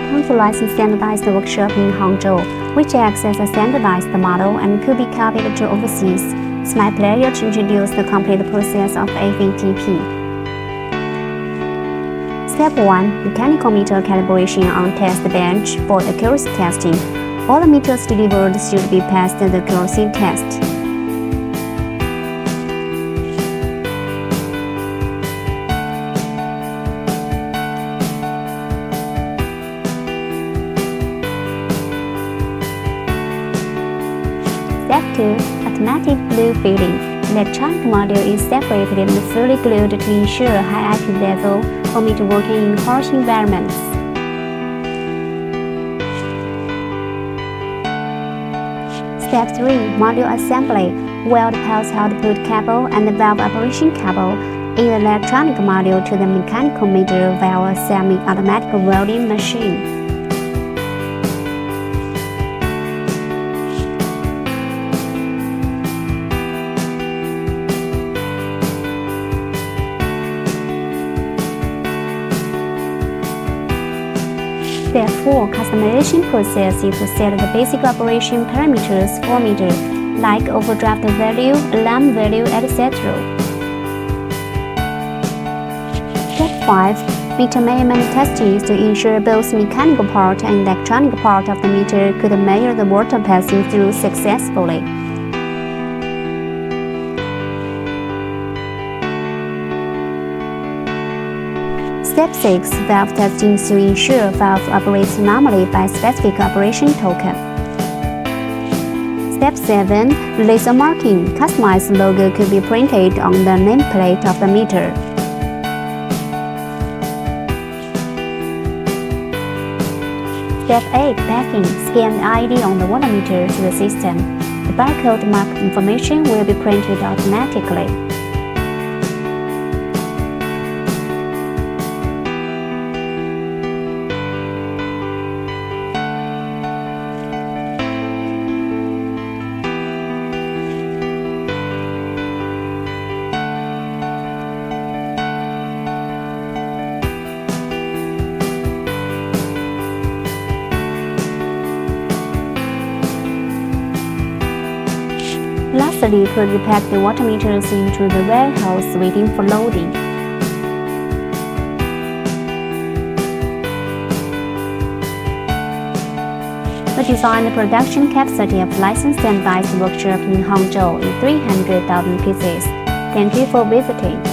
welcome to LAISON standardized workshop in Hangzhou, which acts as a standardized model and could be copied to overseas. It's my pleasure to introduce the complete process of AVTP. Step 1. Mechanical meter calibration on test bench for accuracy testing. All the meters delivered should be passed the accuracy test. Step 2. Automatic glue filling. Electronic module is separated and fully glued to ensure high IP level for meter working in harsh environments. Step 3. Module assembly. Weld pulse output cable and the valve operation cable in the electronic module to the mechanical meter via a semi-automatic welding machine. Step 4. Customization process is to set the basic operation parameters for meter, like overdraft value, alarm value, etc. Step 5. Meter measurement testing is to ensure both mechanical part and electronic part of the meter could measure the water passing through successfully. Step 6. Valve testing to ensure valve operates normally by specific operation token. Step 7. Laser marking. Customized logo could be printed on the nameplate of the meter. Step 8. Packing. Scan the ID on the water meter to the system. The barcode mark information will be printed automatically. Lastly, could repack the water meters into the warehouse waiting for loading. The design and production capacity of LAISON standardized workshop in Hangzhou is 300,000 pieces. Thank you for visiting.